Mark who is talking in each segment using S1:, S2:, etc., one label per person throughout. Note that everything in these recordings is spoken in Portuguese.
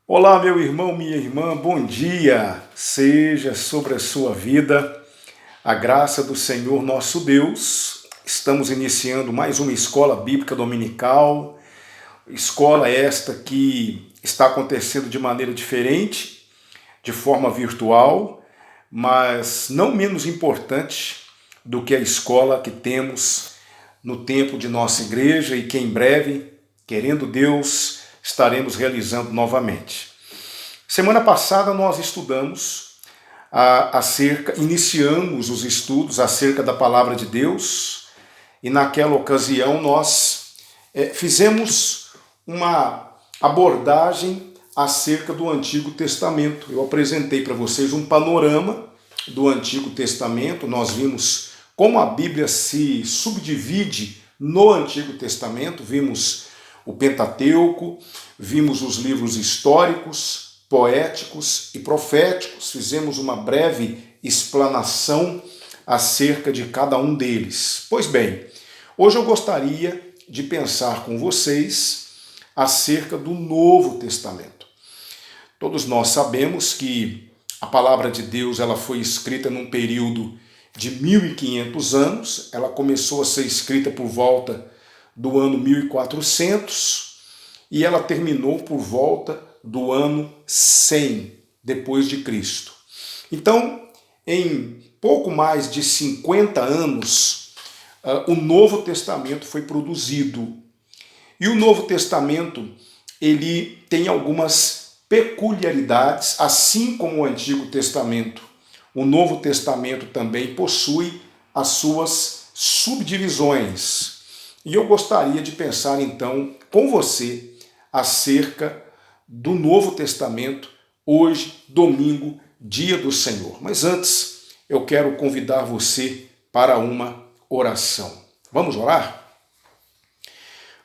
S1: Olá, meu irmão, minha irmã, bom dia! Seja sobre a sua vida a graça do Senhor nosso Deus. Estamos iniciando mais uma escola bíblica dominical, escola esta que está acontecendo de maneira diferente, de forma virtual, mas não menos importante do que a escola que temos no tempo de nossa igreja e que em breve, querendo Deus, estaremos realizando novamente. Semana passada nós estudamos iniciamos os estudos acerca da palavra de Deus e naquela ocasião nós fizemos uma abordagem acerca do Antigo Testamento. Eu apresentei para vocês um panorama do Antigo Testamento, nós vimos como a Bíblia se subdivide no Antigo Testamento, vimos o Pentateuco, vimos os livros históricos, poéticos e proféticos, fizemos uma breve explanação acerca de cada um deles. Pois bem, hoje eu gostaria de pensar com vocês acerca do Novo Testamento. Todos nós sabemos que a palavra de Deus ela foi escrita num período de 1500 anos, ela começou a ser escrita por volta do ano 1400 e ela terminou por volta do ano 100 depois de Cristo. Então, em pouco mais de 50 anos, o Novo Testamento foi produzido. E o Novo Testamento, ele tem algumas peculiaridades, assim como o Antigo Testamento. O Novo Testamento também possui as suas subdivisões. E eu gostaria de pensar então com você acerca do Novo Testamento, hoje, domingo, dia do Senhor. Mas antes, eu quero convidar você para uma oração. Vamos orar?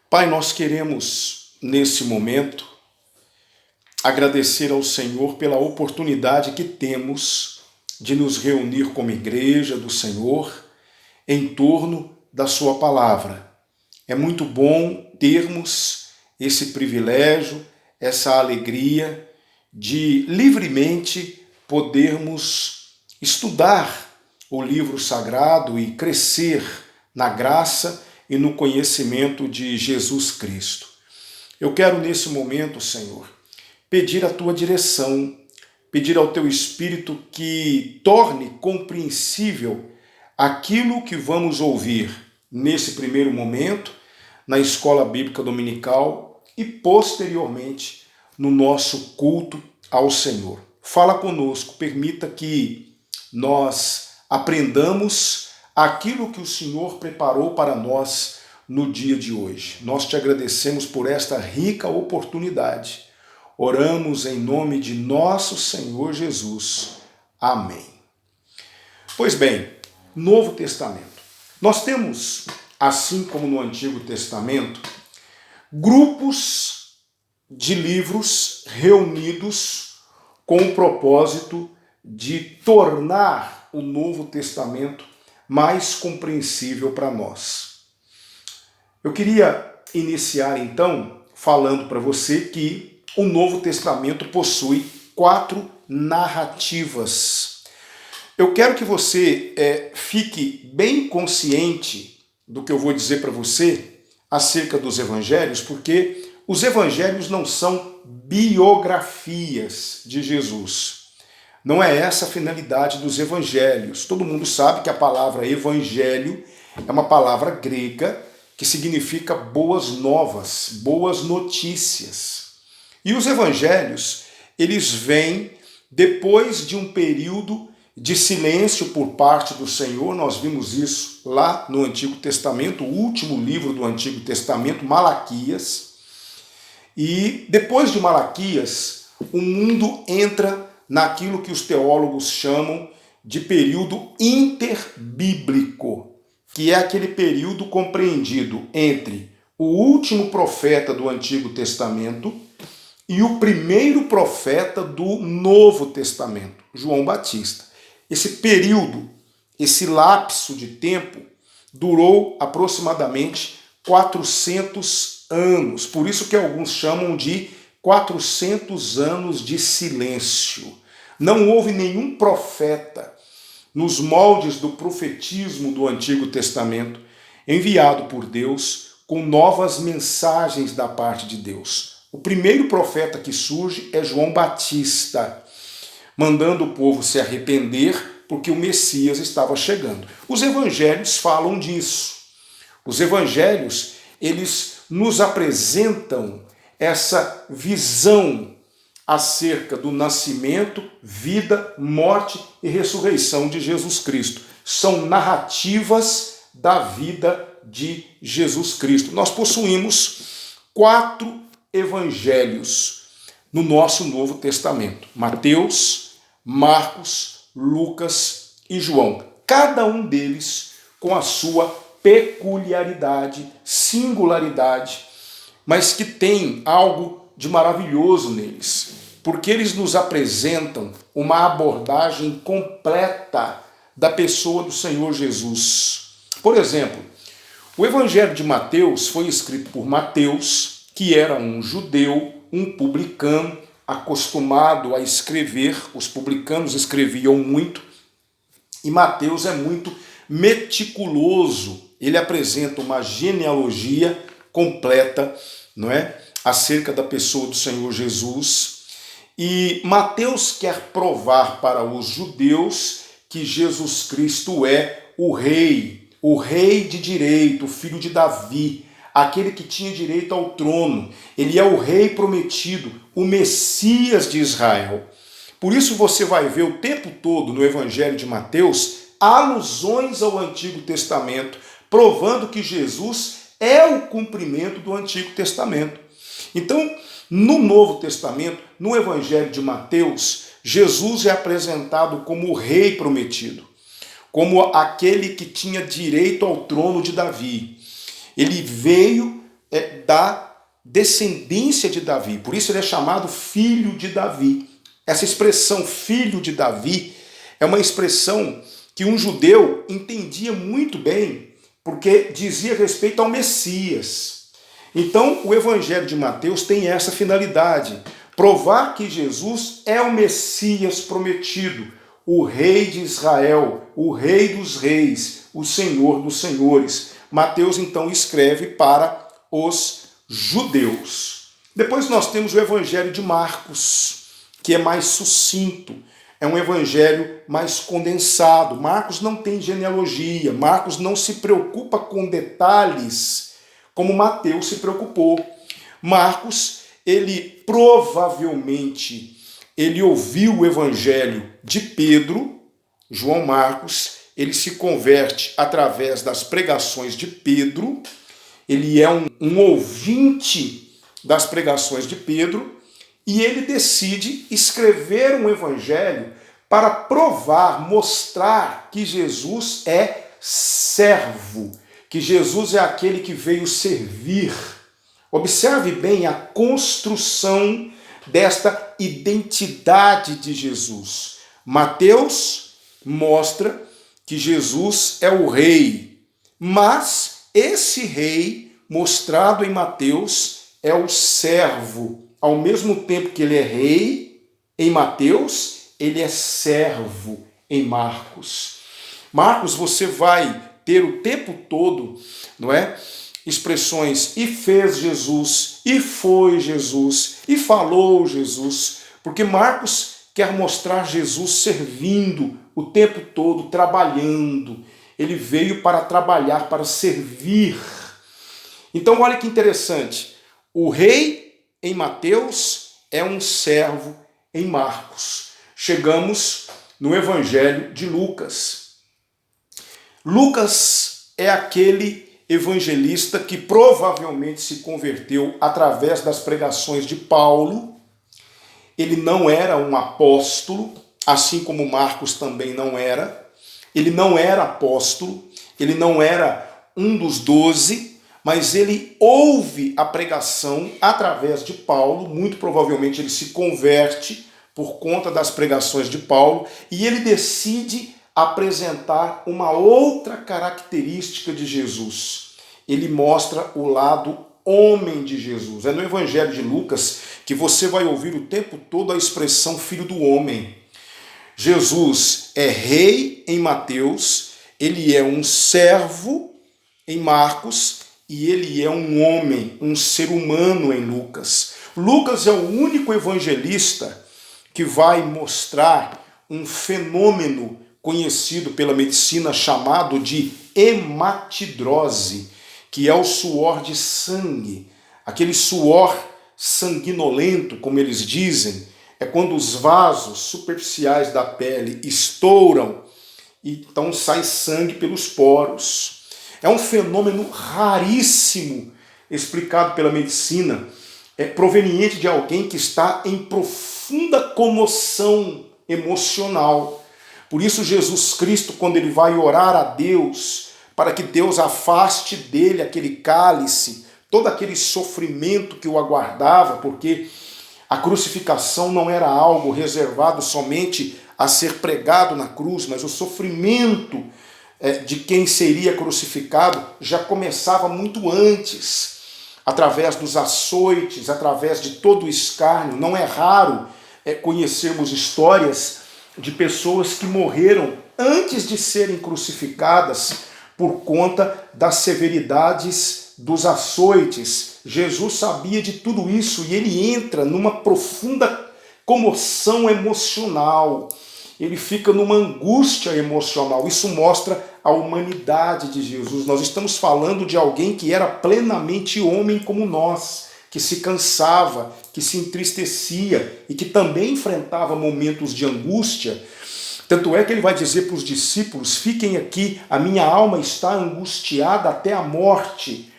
S1: Pai, nós queremos, nesse momento, agradecer ao Senhor pela oportunidade que temos de nos reunir como igreja do Senhor em torno da sua palavra. É muito bom termos esse privilégio, essa alegria de livremente podermos estudar o livro sagrado e crescer na graça e no conhecimento de Jesus Cristo. Eu quero nesse momento, Senhor, pedir a tua direção, pedir ao teu Espírito que torne compreensível aquilo que vamos ouvir nesse primeiro momento, na escola bíblica dominical e posteriormente no nosso culto ao Senhor. Fala conosco, permita que nós aprendamos aquilo que o Senhor preparou para nós no dia de hoje. Nós te agradecemos por esta rica oportunidade. Oramos em nome de nosso Senhor Jesus. Amém. Pois bem, Novo Testamento. Nós temos, assim como no Antigo Testamento, grupos de livros reunidos com o propósito de tornar o Novo Testamento mais compreensível para nós. Eu queria iniciar então falando para você que o Novo Testamento possui 4 narrativas. Eu quero que você fique bem consciente do que eu vou dizer para você acerca dos evangelhos, porque os evangelhos não são biografias de Jesus. Não é essa a finalidade dos evangelhos. Todo mundo sabe que a palavra evangelho é uma palavra grega que significa boas novas, boas notícias. E os evangelhos, eles vêm depois de um período de silêncio por parte do Senhor. Nós vimos isso lá no Antigo Testamento, o último livro do Antigo Testamento, Malaquias. E depois de Malaquias, o mundo entra naquilo que os teólogos chamam de período interbíblico, que é aquele período compreendido entre o último profeta do Antigo Testamento e o primeiro profeta do Novo Testamento, João Batista. Esse período, esse lapso de tempo, durou aproximadamente 400 anos. Por isso que alguns chamam de 400 anos de silêncio. Não houve nenhum profeta nos moldes do profetismo do Antigo Testamento enviado por Deus com novas mensagens da parte de Deus. O primeiro profeta que surge é João Batista, mandando o povo se arrepender porque o Messias estava chegando. Os evangelhos falam disso. Os evangelhos, eles nos apresentam essa visão acerca do nascimento, vida, morte e ressurreição de Jesus Cristo. São narrativas da vida de Jesus Cristo. Nós possuímos 4 evangelhos no nosso Novo Testamento: Mateus, Marcos, Lucas e João. Cada um deles com a sua peculiaridade, singularidade, mas que tem algo de maravilhoso neles, porque eles nos apresentam uma abordagem completa da pessoa do Senhor Jesus. Por exemplo, o Evangelho de Mateus foi escrito por Mateus, que era um judeu, um publicano, acostumado a escrever. Os publicanos escreviam muito, e Mateus é muito meticuloso. Ele apresenta uma genealogia completa, não é, acerca da pessoa do Senhor Jesus. E Mateus quer provar para os judeus que Jesus Cristo é o rei de direito, o filho de Davi, aquele que tinha direito ao trono. Ele é o rei prometido, o Messias de Israel. Por isso você vai ver o tempo todo no Evangelho de Mateus alusões ao Antigo Testamento, provando que Jesus é o cumprimento do Antigo Testamento. Então, no Novo Testamento, no Evangelho de Mateus, Jesus é apresentado como o rei prometido, como aquele que tinha direito ao trono de Davi. Ele veio da descendência de Davi, por isso ele é chamado filho de Davi. Essa expressão filho de Davi é uma expressão que um judeu entendia muito bem, porque dizia respeito ao Messias. Então, o Evangelho de Mateus tem essa finalidade: provar que Jesus é o Messias prometido, o Rei de Israel, o Rei dos Reis, o Senhor dos Senhores. Mateus, então, escreve para os judeus. Depois nós temos o Evangelho de Marcos, que é mais sucinto. É um evangelho mais condensado. Marcos não tem genealogia. Marcos não se preocupa com detalhes como Mateus se preocupou. Marcos, ele provavelmente ouviu o evangelho de Pedro. João Marcos, ele se converte através das pregações de Pedro. Ele é um ouvinte das pregações de Pedro. E ele decide escrever um evangelho para provar, mostrar que Jesus é servo, que Jesus é aquele que veio servir. Observe bem a construção desta identidade de Jesus. Mateus mostra que Jesus é o rei, mas esse rei mostrado em Mateus é o servo. Ao mesmo tempo que ele é rei em Mateus, ele é servo em Marcos. Marcos, você vai ter o tempo todo, não é, expressões e fez Jesus, e foi Jesus, e falou Jesus, porque Marcos quer mostrar Jesus servindo o tempo todo, trabalhando. Ele veio para trabalhar, para servir. Então, olha que interessante. O rei em Mateus é um servo em Marcos. Chegamos no Evangelho de Lucas. Lucas é aquele evangelista que provavelmente se converteu através das pregações de Paulo. Ele não era um apóstolo, assim como Marcos também não era. Ele não era apóstolo, ele não era um dos 12, mas ele ouve a pregação através de Paulo. Muito provavelmente ele se converte por conta das pregações de Paulo, e ele decide apresentar uma outra característica de Jesus. Ele mostra o lado homem de Jesus. É no Evangelho de Lucas que você vai ouvir o tempo todo a expressão filho do homem. Jesus é rei em Mateus, ele é um servo em Marcos e ele é um homem, um ser humano em Lucas. Lucas é o único evangelista que vai mostrar um fenômeno conhecido pela medicina chamado de hematidrose, que é o suor de sangue, aquele suor sanguinolento, como eles dizem, é quando os vasos superficiais da pele estouram e então sai sangue pelos poros. É um fenômeno raríssimo, explicado pela medicina, proveniente de alguém que está em profunda comoção emocional. Por isso Jesus Cristo, quando ele vai orar a Deus, para que Deus afaste dele aquele cálice, todo aquele sofrimento que o aguardava, porque a crucificação não era algo reservado somente a ser pregado na cruz, mas o sofrimento de quem seria crucificado já começava muito antes, através dos açoites, através de todo o escárnio. Não é raro conhecermos histórias de pessoas que morreram antes de serem crucificadas por conta das severidades dos açoites. Jesus sabia de tudo isso e ele entra numa profunda comoção emocional. Ele fica numa angústia emocional. Isso mostra a humanidade de Jesus. Nós estamos falando de alguém que era plenamente homem como nós, que se cansava, que se entristecia e que também enfrentava momentos de angústia. Tanto é que ele vai dizer para os discípulos: fiquem aqui, a minha alma está angustiada até a morte.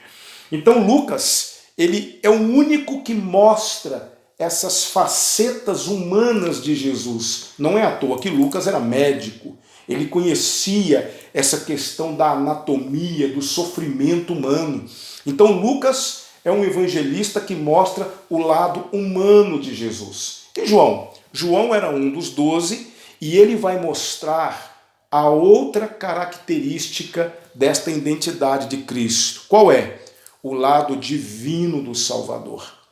S1: Então Lucas, ele é o único que mostra essas facetas humanas de Jesus. Não é à toa que Lucas era médico. Ele conhecia essa questão da anatomia, do sofrimento humano. Então Lucas é um evangelista que mostra o lado humano de Jesus. E João? João era um dos 12 e ele vai mostrar a outra característica desta identidade de Cristo. Qual é? O lado divino do Salvador.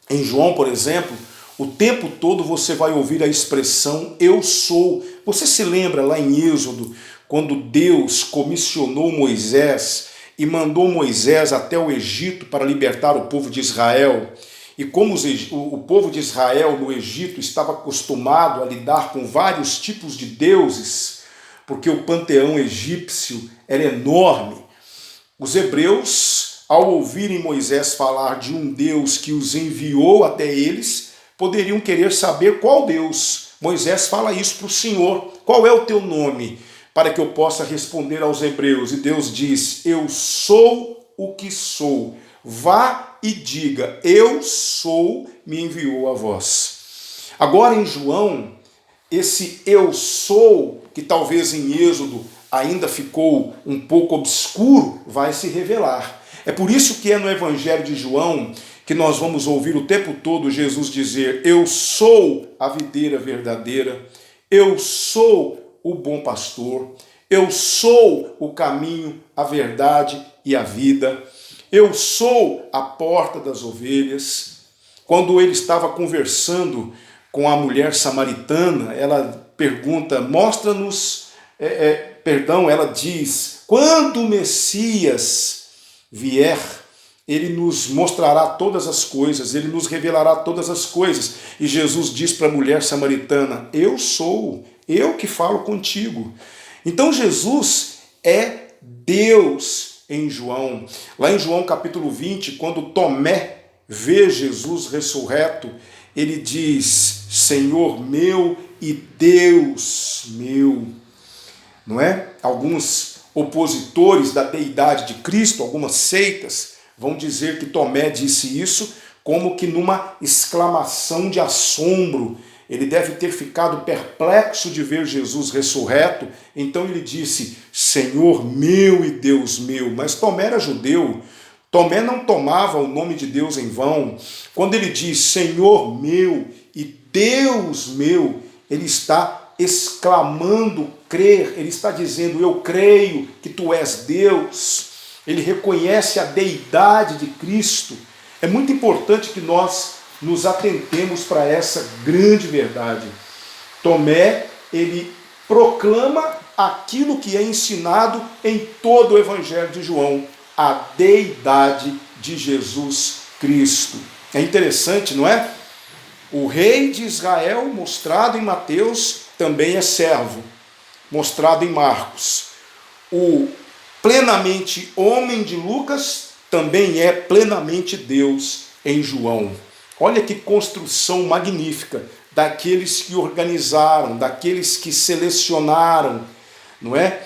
S1: Em João, por exemplo, o tempo todo você vai ouvir a expressão eu sou. Você se lembra lá em Êxodo, quando Deus comissionou Moisés e mandou Moisés até o Egito para libertar o povo de Israel? E como o povo de Israel no Egito estava acostumado a lidar com vários tipos de deuses, porque o panteão egípcio era enorme, os hebreus, ao ouvirem Moisés falar de um Deus que os enviou até eles, poderiam querer saber qual Deus. Moisés fala isso para o Senhor: qual é o teu nome? Para que eu possa responder aos hebreus. E Deus diz: eu sou o que sou. Vá e diga, eu sou, me enviou a vós. Agora em João, esse eu sou, que talvez em Êxodo ainda ficou um pouco obscuro, vai se revelar. É por isso que é no Evangelho de João que nós vamos ouvir o tempo todo Jesus dizer: eu sou a videira verdadeira, eu sou o bom pastor, eu sou o caminho, a verdade e a vida. Eu sou a porta das ovelhas. Quando ele estava conversando com a mulher samaritana, ela pergunta, ela diz, quando o Messias vier, ele nos mostrará todas as coisas, ele nos revelará todas as coisas. E Jesus diz para a mulher samaritana, eu sou, eu que falo contigo. Então Jesus é Deus em João. Lá em João capítulo 20, quando Tomé vê Jesus ressurreto, ele diz, Senhor meu e Deus meu. Não é? Alguns opositores da deidade de Cristo, algumas seitas, vão dizer que Tomé disse isso como que numa exclamação de assombro. Ele deve ter ficado perplexo de ver Jesus ressurreto, então ele disse, Senhor meu e Deus meu. Mas Tomé era judeu, Tomé não tomava o nome de Deus em vão. Quando ele diz Senhor meu e Deus meu, ele está exclamando crer, ele está dizendo, eu creio que tu és Deus. ele reconhece a deidade de Cristo. É muito importante que nós nos atentemos para essa grande verdade. Tomé, ele proclama aquilo que é ensinado em todo o Evangelho de João, a deidade de Jesus Cristo. É interessante, não é? O rei de Israel, mostrado em Mateus, também é servo, mostrado em Marcos. O plenamente homem de Lucas também é plenamente Deus em João. Olha que construção magnífica daqueles que organizaram, daqueles que selecionaram, não é?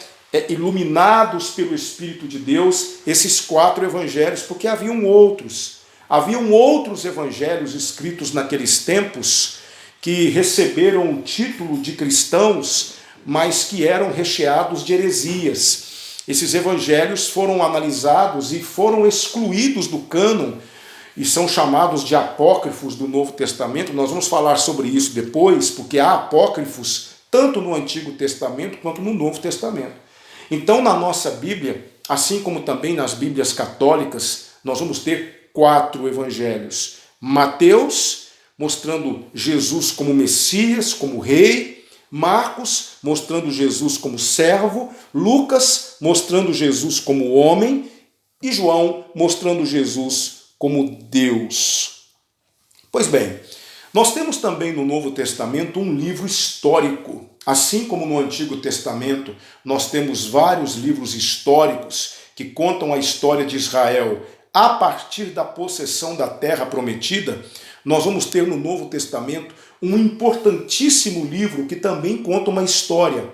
S1: Iluminados pelo Espírito de Deus, esses 4 evangelhos, porque haviam outros evangelhos escritos naqueles tempos que receberam o título de cristãos, mas que eram recheados de heresias. Esses evangelhos foram analisados e foram excluídos do cânon e são chamados de apócrifos do Novo Testamento. Nós vamos falar sobre isso depois, porque há apócrifos tanto no Antigo Testamento quanto no Novo Testamento. Então, na nossa Bíblia, assim como também nas Bíblias católicas, nós vamos ter 4 evangelhos. Mateus, mostrando Jesus como Messias, como Rei. Marcos, mostrando Jesus como servo. Lucas, mostrando Jesus como homem. E João, mostrando Jesus como Deus. Pois bem, nós temos também no Novo Testamento um livro histórico. Assim como no Antigo Testamento, nós temos vários livros históricos que contam a história de Israel a partir da possessão da terra prometida, nós vamos ter no Novo Testamento um importantíssimo livro que também conta uma história.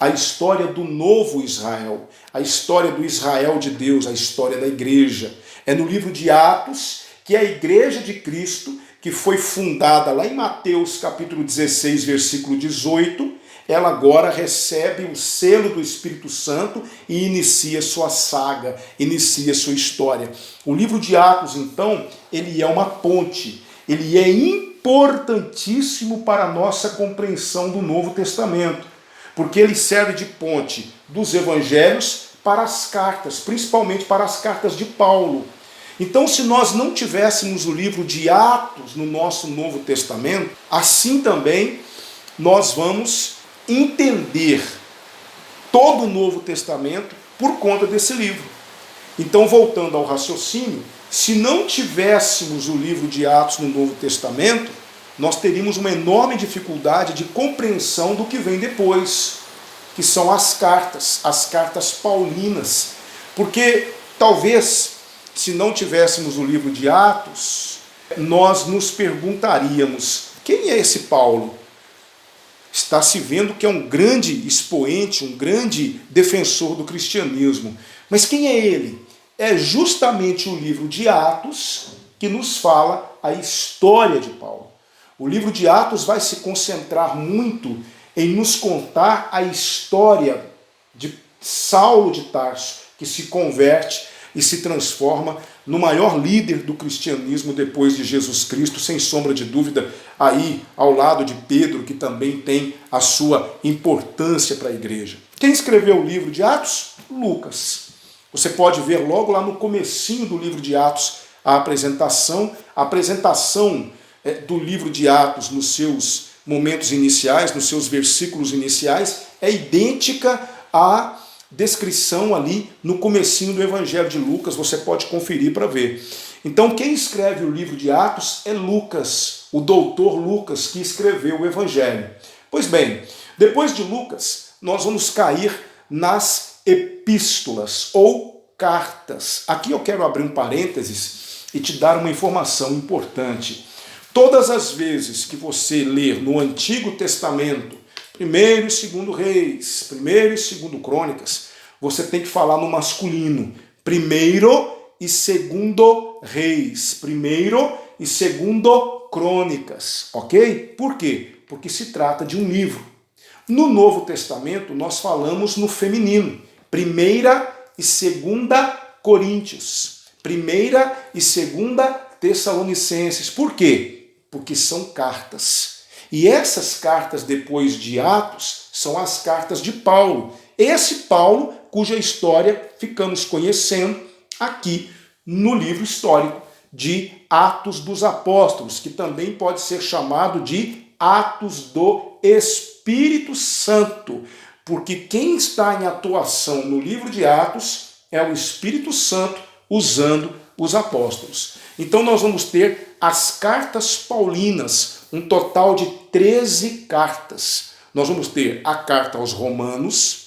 S1: A história do novo Israel, a história do Israel de Deus, a história da igreja. É no livro de Atos que a igreja de Cristo, que foi fundada lá em Mateus capítulo 16, versículo 18, ela agora recebe o selo do Espírito Santo e inicia sua saga, inicia sua história. O livro de Atos, então, ele é uma ponte, ele é importantíssimo para a nossa compreensão do Novo Testamento, porque ele serve de ponte dos evangelhos para as cartas, principalmente para as cartas de Paulo. Então, se nós não tivéssemos o livro de Atos no nosso Novo Testamento, assim também nós vamos entender todo o Novo Testamento por conta desse livro. Então, voltando ao raciocínio, se não tivéssemos o livro de Atos no Novo Testamento, nós teríamos uma enorme dificuldade de compreensão do que vem depois, que são as cartas paulinas. Porque talvez, se não tivéssemos o livro de Atos, nós nos perguntaríamos: quem é esse Paulo? Está se vendo que é um grande expoente, um grande defensor do cristianismo. Mas quem é ele? É justamente o livro de Atos que nos fala a história de Paulo. O livro de Atos vai se concentrar muito em nos contar a história de Saulo de Tarso, que se converte e se transforma no maior líder do cristianismo depois de Jesus Cristo, sem sombra de dúvida, aí ao lado de Pedro, que também tem a sua importância para a igreja. Quem escreveu o livro de Atos? Lucas. Você pode ver logo lá no comecinho do livro de Atos a apresentação do livro de Atos nos seus momentos iniciais, nos seus versículos iniciais, é idêntica à descrição ali no comecinho do Evangelho de Lucas. Você pode conferir para ver. Então, quem escreve o livro de Atos é Lucas, o doutor Lucas, que escreveu o Evangelho. Pois bem, depois de Lucas, nós vamos cair nas epístolas ou cartas. Aqui eu quero abrir um parênteses e te dar uma informação importante. Todas as vezes que você ler no Antigo Testamento, 1º e 2º Reis, 1º e 2º Crônicas, você tem que falar no masculino. 1º e 2º Reis, 1º e 2º Crônicas, ok? Por quê? Porque se trata de um livro. No Novo Testamento, nós falamos no feminino. 1ª e 2ª Coríntios, 1ª e 2ª Tessalonicenses. Por quê? Porque são cartas. E essas cartas, depois de Atos, são as cartas de Paulo. Esse Paulo cuja história ficamos conhecendo aqui no livro histórico de Atos dos Apóstolos, que também pode ser chamado de Atos do Espírito Santo, porque quem está em atuação no livro de Atos é o Espírito Santo usando os apóstolos. Então nós vamos ter as cartas paulinas, um total de 13 cartas. Nós vamos ter a carta aos Romanos,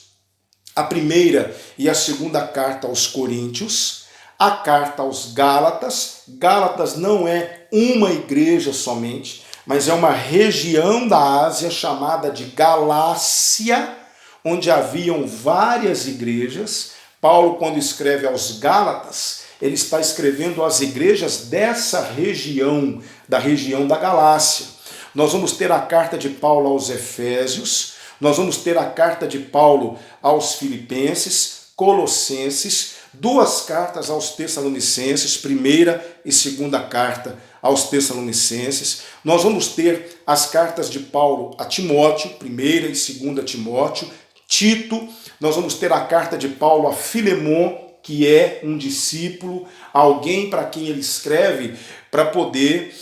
S1: a primeira e a segunda carta aos Coríntios, a carta aos Gálatas. Gálatas não é uma igreja somente, mas é uma região da Ásia chamada de Galácia, onde haviam várias igrejas. Paulo, quando escreve aos Gálatas, ele está escrevendo às igrejas dessa região, da Galácia. Nós vamos ter a carta de Paulo aos Efésios, nós vamos ter a carta de Paulo aos Filipenses, Colossenses, duas cartas aos Tessalonicenses, primeira e segunda carta aos Tessalonicenses. Nós vamos ter as cartas de Paulo a Timóteo, primeira e segunda Timóteo, Tito. Nós vamos ter a carta de Paulo a Filemon, que é um discípulo, alguém para quem ele escreve para poder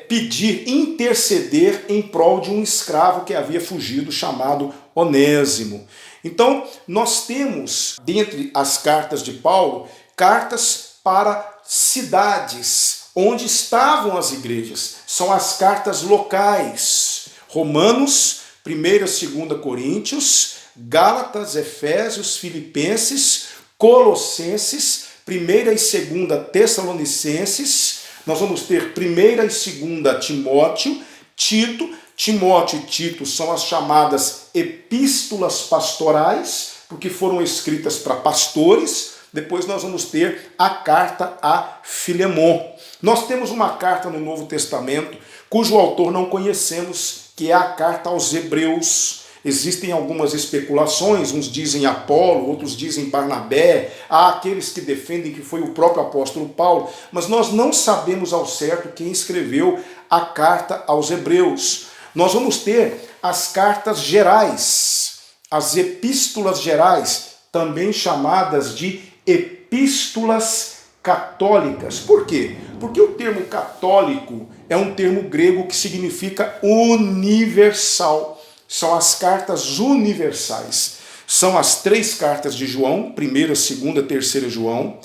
S1: pedir, interceder em prol de um escravo que havia fugido, chamado Onésimo. Então, nós temos, dentre as cartas de Paulo, cartas para cidades onde estavam as igrejas. São as cartas locais. Romanos, 1ª e 2ª Coríntios, Gálatas, Efésios, Filipenses, Colossenses, 1ª e 2ª Tessalonicenses. Nós vamos ter 1ª e 2ª Timóteo, Tito. Timóteo e Tito são as chamadas epístolas pastorais, porque foram escritas para pastores. Depois nós vamos ter a carta a Filemon. Nós temos uma carta no Novo Testamento, cujo autor não conhecemos, que é a carta aos Hebreus. Existem algumas especulações, uns dizem Apolo, outros dizem Barnabé, há aqueles que defendem que foi o próprio apóstolo Paulo, mas nós não sabemos ao certo quem escreveu a carta aos Hebreus. Nós vamos ter as cartas gerais, as epístolas gerais, também chamadas de epístolas católicas. Por quê? Porque o termo católico é um termo grego que significa universal. São as cartas universais. São as 3 cartas de João, 1ª, 2ª, 3ª João.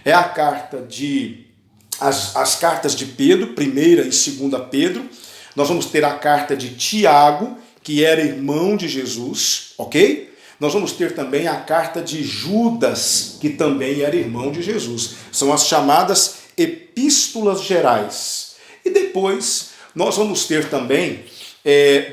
S1: É a carta as cartas de Pedro, 1ª e 2ª Pedro. Nós vamos ter a carta de Tiago, que era irmão de Jesus, ok? Nós vamos ter também a carta de Judas, que também era irmão de Jesus. São as chamadas epístolas gerais. E depois nós vamos ter também,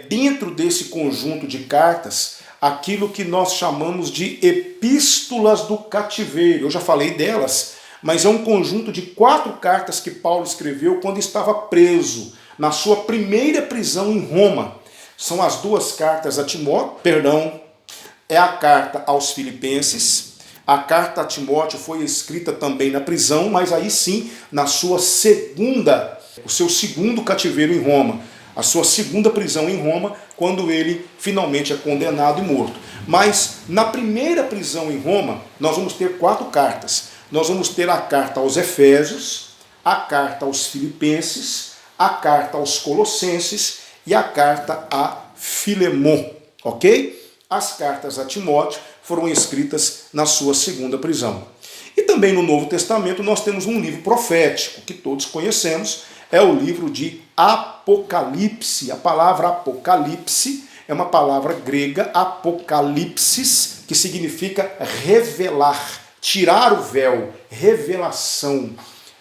S1: dentro desse conjunto de cartas, aquilo que nós chamamos de epístolas do cativeiro. Eu já falei delas, mas é um conjunto de 4 cartas que Paulo escreveu quando estava preso, na sua primeira prisão em Roma. São as 2 cartas a Timóteo, é a carta aos Filipenses. A carta a Timóteo foi escrita também na prisão, mas aí sim, na sua o seu segundo cativeiro em Roma, a sua segunda prisão em Roma, quando ele finalmente é condenado e morto. Mas na primeira prisão em Roma, nós vamos ter 4 cartas. Nós vamos ter a carta aos Efésios, a carta aos Filipenses, a carta aos Colossenses e a carta a Filemon, ok? As cartas a Timóteo foram escritas na sua segunda prisão. E também no Novo Testamento nós temos um livro profético, que todos conhecemos, é o livro de Apocalipse. A palavra Apocalipse é uma palavra grega, apocalipsis, que significa revelar, tirar o véu, revelação.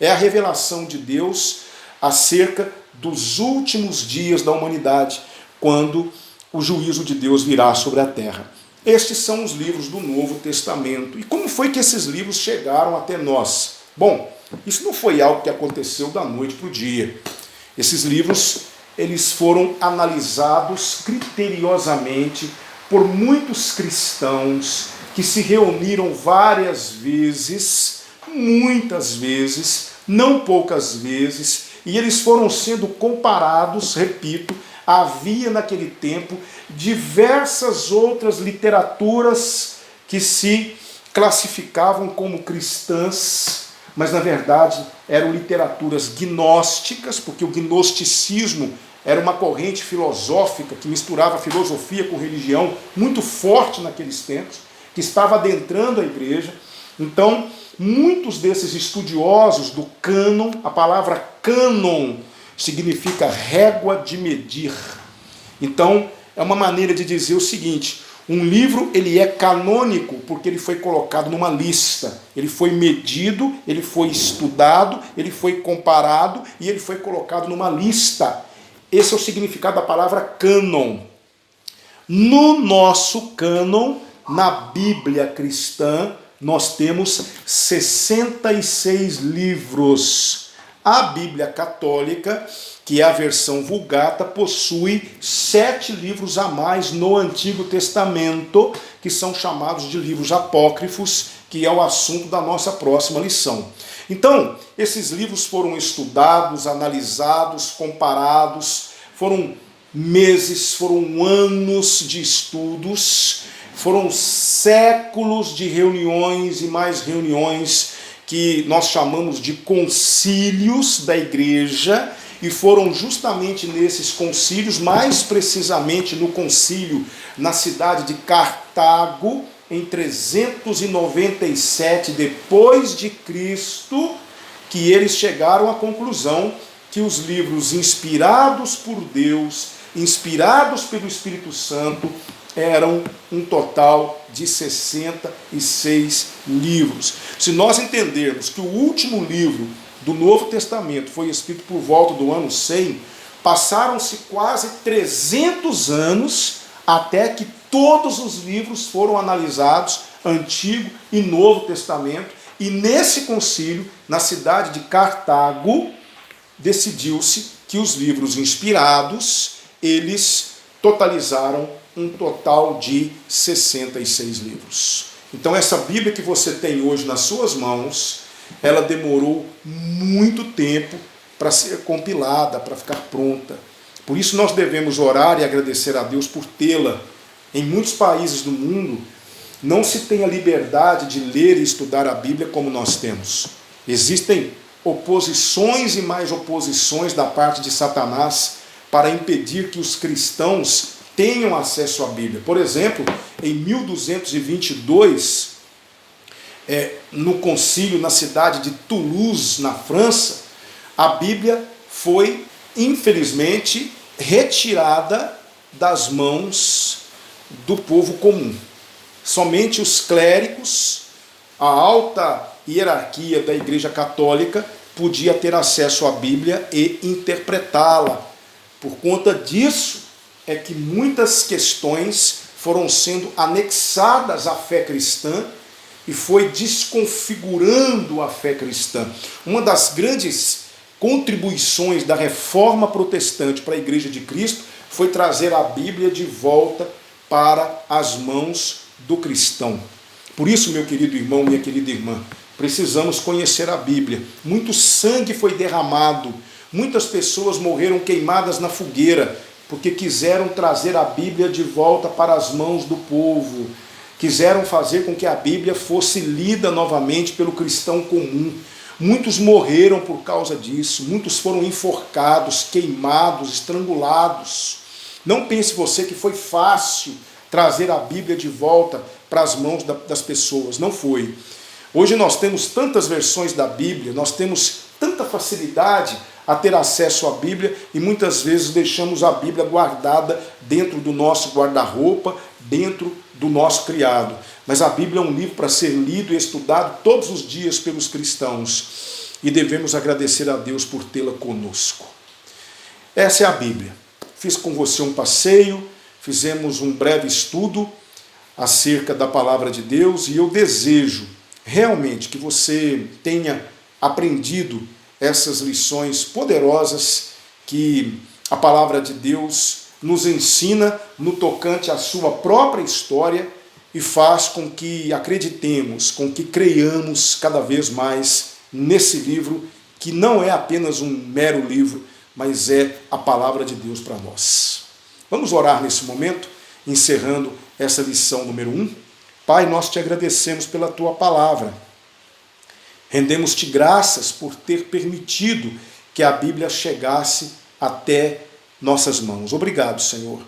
S1: É a revelação de Deus acerca dos últimos dias da humanidade, quando o juízo de Deus virá sobre a terra. Estes são os livros do Novo Testamento. E como foi que esses livros chegaram até nós? Bom, isso não foi algo que aconteceu da noite para o dia. Esses livros, eles foram analisados criteriosamente por muitos cristãos que se reuniram várias vezes, muitas vezes, não poucas vezes, e eles foram sendo comparados, repito, havia naquele tempo diversas outras literaturas que se classificavam como cristãs, mas na verdade eram literaturas gnósticas, porque o gnosticismo era uma corrente filosófica que misturava filosofia com religião, muito forte naqueles tempos, que estava adentrando a igreja. Então, muitos desses estudiosos do cânon, a palavra cânon significa régua de medir. Então, é uma maneira de dizer o seguinte: um livro ele é canônico porque ele foi colocado numa lista, ele foi medido, ele foi estudado, ele foi comparado e ele foi colocado numa lista. Esse é o significado da palavra cânon. No nosso cânon, na Bíblia cristã, nós temos 66 livros. A Bíblia católica, que é a versão Vulgata, possui 7 livros a mais no Antigo Testamento, que são chamados de livros apócrifos, que é o assunto da nossa próxima lição. Então, esses livros foram estudados, analisados, comparados, foram meses, foram anos de estudos, foram séculos de reuniões e mais reuniões que nós chamamos de concílios da igreja, e foram justamente nesses concílios, mais precisamente no concílio na cidade de Cartago, em 397 depois de Cristo, que eles chegaram à conclusão que os livros inspirados por Deus, inspirados pelo Espírito Santo, eram um total de 66 livros. Se nós entendermos que o último livro do Novo Testamento foi escrito por volta do ano 100, passaram-se quase 300 anos até que todos os livros foram analisados, Antigo e Novo Testamento, e nesse concílio, na cidade de Cartago, decidiu-se que os livros inspirados, eles totalizaram um total de 66 livros. Então essa Bíblia que você tem hoje nas suas mãos, ela demorou muito tempo para ser compilada, para ficar pronta. Por isso nós devemos orar e agradecer a Deus por tê-la. Em muitos países do mundo, não se tem a liberdade de ler e estudar a Bíblia como nós temos. Existem oposições e mais oposições da parte de Satanás para impedir que os cristãos tenham acesso à Bíblia. Por exemplo, em 1222, no concílio na cidade de Toulouse, na França, a Bíblia foi, infelizmente, retirada das mãos do povo comum. Somente os clérigos, a alta hierarquia da Igreja Católica, podia ter acesso à Bíblia e interpretá-la. Por conta disso, é que muitas questões foram sendo anexadas à fé cristã e foi desconfigurando a fé cristã. Uma das grandes contribuições da reforma protestante para a Igreja de Cristo foi trazer a Bíblia de volta para as mãos do cristão. Por isso, meu querido irmão, minha querida irmã, precisamos conhecer a Bíblia. Muito sangue foi derramado, muitas pessoas morreram queimadas na fogueira, porque quiseram trazer a Bíblia de volta para as mãos do povo. Quiseram fazer com que a Bíblia fosse lida novamente pelo cristão comum. Muitos morreram por causa disso, muitos foram enforcados, queimados, estrangulados. Não pense você que foi fácil trazer a Bíblia de volta para as mãos das pessoas. Não foi. Hoje nós temos tantas versões da Bíblia, nós temos tanta facilidade a ter acesso à Bíblia e muitas vezes deixamos a Bíblia guardada dentro do nosso guarda-roupa, dentro do nosso criado. Mas a Bíblia é um livro para ser lido e estudado todos os dias pelos cristãos e devemos agradecer a Deus por tê-la conosco. Essa é a Bíblia. Fiz com você um passeio, fizemos um breve estudo acerca da palavra de Deus e eu desejo realmente que você tenha aprendido essas lições poderosas que a palavra de Deus nos ensina no tocante à sua própria história e faz com que acreditemos, com que creiamos cada vez mais nesse livro, que não é apenas um mero livro, mas é a palavra de Deus para nós. Vamos orar nesse momento, encerrando essa lição número 1. Pai, nós te agradecemos pela tua palavra. Rendemos-te graças por ter permitido que a Bíblia chegasse até nossas mãos. Obrigado, Senhor.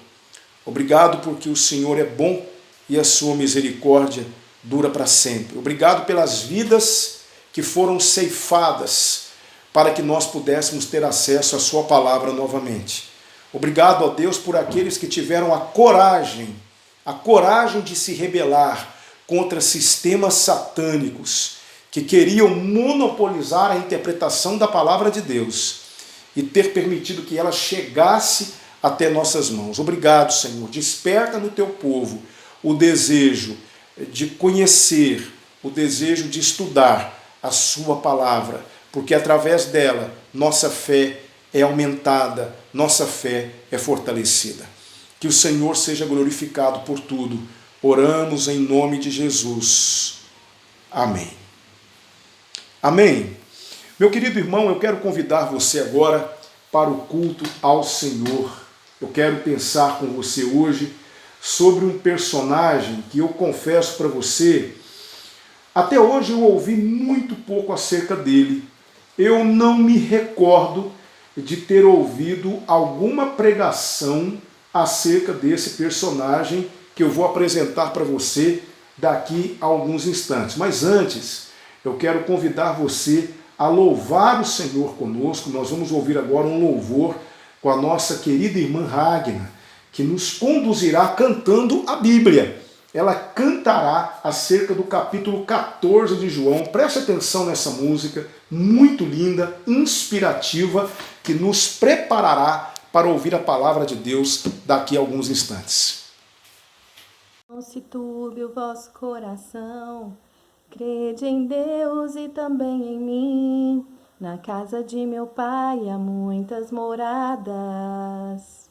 S1: Obrigado porque o Senhor é bom e a sua misericórdia dura para sempre. Obrigado pelas vidas que foram ceifadas para que nós pudéssemos ter acesso à sua palavra novamente. Obrigado, ó Deus, por aqueles que tiveram a coragem de se rebelar contra sistemas satânicos que queriam monopolizar a interpretação da palavra de Deus e ter permitido que ela chegasse até nossas mãos. Obrigado, Senhor. Desperta no teu povo o desejo de conhecer, o desejo de estudar a sua palavra, porque através dela nossa fé é aumentada, nossa fé é fortalecida. Que o Senhor seja glorificado por tudo. Oramos em nome de Jesus. Amém. Amém. Meu querido irmão, eu quero convidar você agora para o culto ao Senhor. Eu quero pensar com você hoje sobre um personagem que eu confesso para você, até hoje eu ouvi muito pouco acerca dele. Eu não me recordo de ter ouvido alguma pregação acerca desse personagem que eu vou apresentar para você daqui a alguns instantes. Mas antes, eu quero convidar você a louvar o Senhor conosco. Nós vamos ouvir agora um louvor com a nossa querida irmã Ragna, que nos conduzirá cantando a Bíblia. Ela cantará acerca do capítulo 14 de João. Preste atenção nessa música, muito linda, inspirativa, que nos preparará para ouvir a palavra de Deus daqui a alguns instantes.
S2: Não se turbe o vosso coração, crede em Deus e também em mim. Na casa de meu pai há muitas moradas.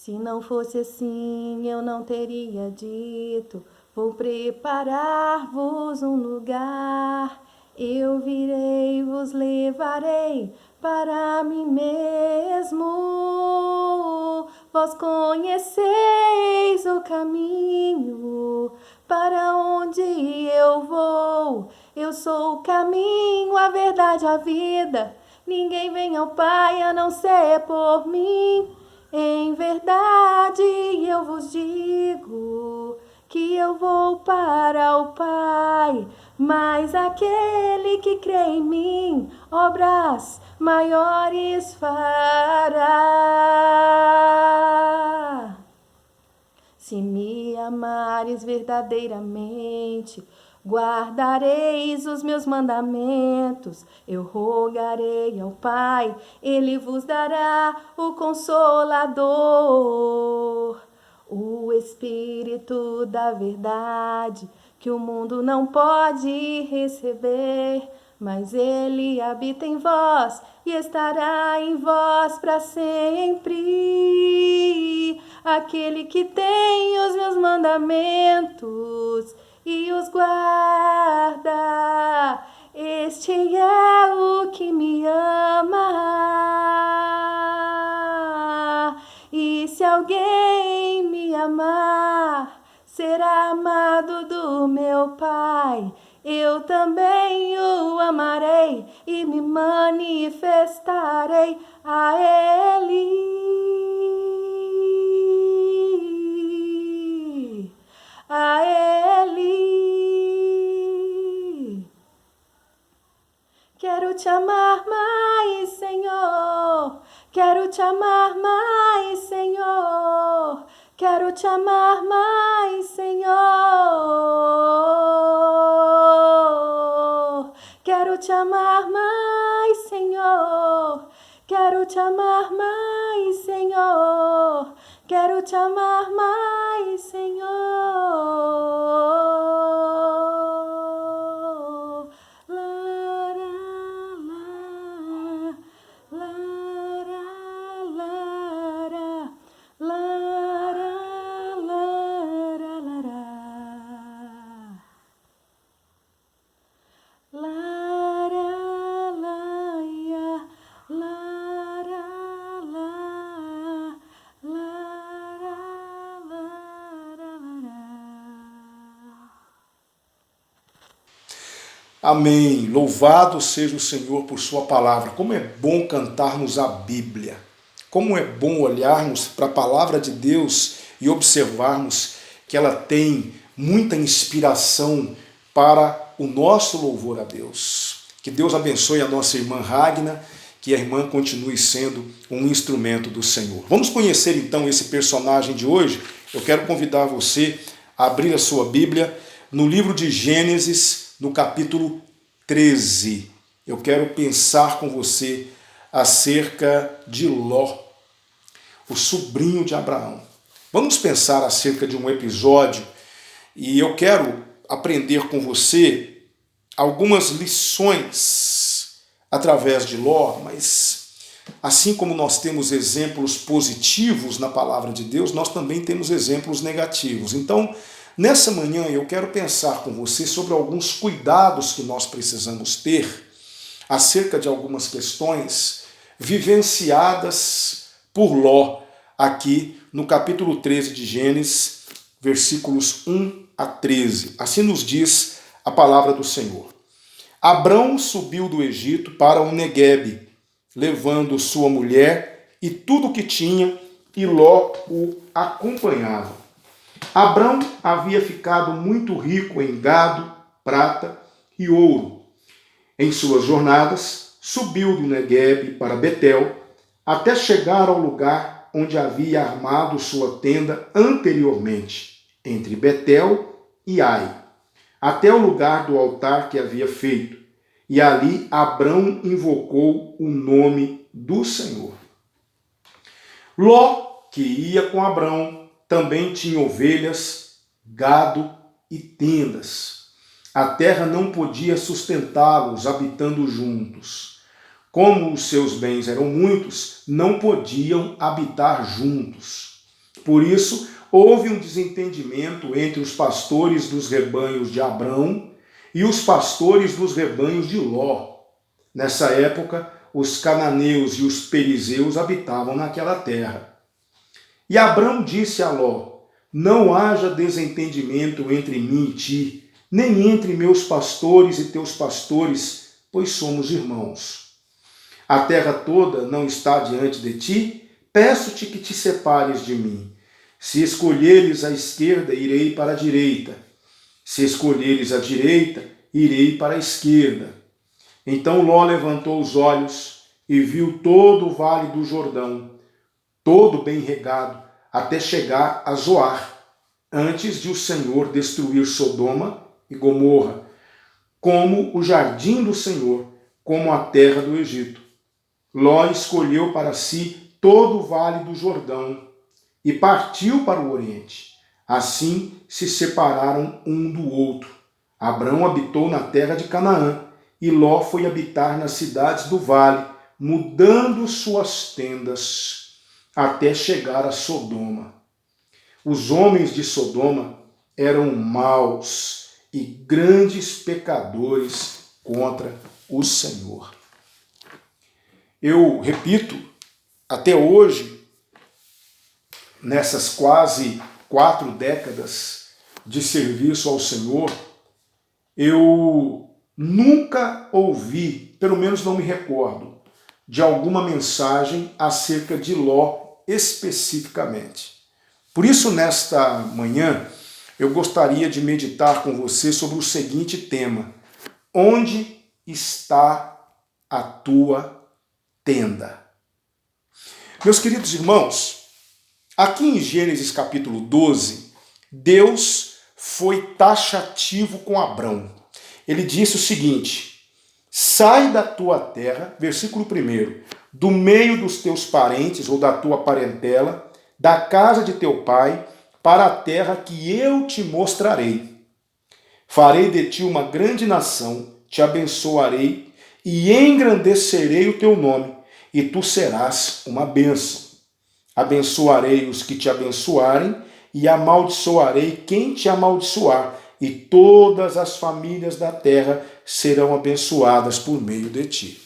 S2: Se não fosse assim, eu não teria dito: vou preparar-vos um lugar. Eu virei, vos levarei para mim mesmo. Vós conheceis o caminho para onde eu vou. Eu sou o caminho, a verdade, a vida. Ninguém vem ao Pai a não ser por mim. Em verdade eu vos digo que eu vou para o Pai, mas aquele que crê em mim, obras maiores fará. Se me amares verdadeiramente, guardareis os meus mandamentos. Eu rogarei ao Pai, Ele vos dará o Consolador, o Espírito da verdade, que o mundo não pode receber, mas Ele habita em vós e estará em vós para sempre. Aquele que tem os meus mandamentos e os guarda, este é o que me ama. E se alguém me amar, será amado do meu Pai. Eu também o amarei e me manifestarei a Ele. A Ele. Quero te amar mais, Senhor. Quero te amar mais, Senhor. Quero te amar mais, Senhor. Quero te amar mais, Senhor. Quero te amar mais, Senhor. Quero te amar mais, Senhor.
S1: Amém. Louvado seja o Senhor por sua palavra. Como é bom cantarmos a Bíblia. Como é bom olharmos para a palavra de Deus e observarmos que ela tem muita inspiração para o nosso louvor a Deus. Que Deus abençoe a nossa irmã Ragna, que a irmã continue sendo um instrumento do Senhor. Vamos conhecer então esse personagem de hoje. Eu quero convidar você a abrir a sua Bíblia no livro de Gênesis, no capítulo 13. Eu quero pensar com você acerca de Ló, o sobrinho de Abraão. Vamos pensar acerca de um episódio e eu quero aprender com você algumas lições através de Ló, mas assim como nós temos exemplos positivos na palavra de Deus, nós também temos exemplos negativos. Então, nessa manhã eu quero pensar com você sobre alguns cuidados que nós precisamos ter acerca de algumas questões vivenciadas por Ló aqui no capítulo 13 de Gênesis, versículos 1 a 13. Assim nos diz a palavra do Senhor. Abrão subiu do Egito para o Neguebe, levando sua mulher e tudo o que tinha, e Ló o acompanhava. Abrão havia ficado muito rico em gado, prata e ouro. Em suas jornadas, subiu do Neguebe para Betel, até chegar ao lugar onde havia armado sua tenda anteriormente, entre Betel e Ai, até o lugar do altar que havia feito. E ali Abrão invocou o nome do Senhor. Ló, que ia com Abrão, também tinha ovelhas, gado e tendas. A terra não podia sustentá-los habitando juntos. Como os seus bens eram muitos, não podiam habitar juntos. Por isso, houve um desentendimento entre os pastores dos rebanhos de Abrão e os pastores dos rebanhos de Ló. Nessa época, os cananeus e os perizeus habitavam naquela terra. E Abrão disse a Ló: não haja desentendimento entre mim e ti, nem entre meus pastores e teus pastores, pois somos irmãos. A terra toda não está diante de ti, peço-te que te separes de mim. Se escolheres a esquerda, irei para a direita. Se escolheres a direita, irei para a esquerda. Então Ló levantou os olhos e viu todo o vale do Jordão, todo bem regado, até chegar a Zoar, antes de o Senhor destruir Sodoma e Gomorra, como o jardim do Senhor, como a terra do Egito. Ló escolheu para si todo o vale do Jordão e partiu para o oriente. Assim se separaram um do outro. Abrão habitou na terra de Canaã e Ló foi habitar nas cidades do vale, mudando suas tendas até chegar a Sodoma. Os homens de Sodoma eram maus e grandes pecadores contra o Senhor. Eu repito, até hoje, nessas quase 4 décadas de serviço ao Senhor, eu nunca ouvi, pelo menos não me recordo, de alguma mensagem acerca de Ló especificamente. Por isso, nesta manhã, eu gostaria de meditar com você sobre o seguinte tema: onde está a tua tenda? Meus queridos irmãos, aqui em Gênesis capítulo 12, Deus foi taxativo com Abrão. Ele disse o seguinte: sai da tua terra, versículo 1, do meio dos teus parentes ou da tua parentela, da casa de teu pai, para a terra que eu te mostrarei. Farei de ti uma grande nação, te abençoarei e engrandecerei o teu nome, e tu serás uma bênção. Abençoarei os que te abençoarem e amaldiçoarei quem te amaldiçoar, e todas as famílias da terra serão abençoadas por meio de ti.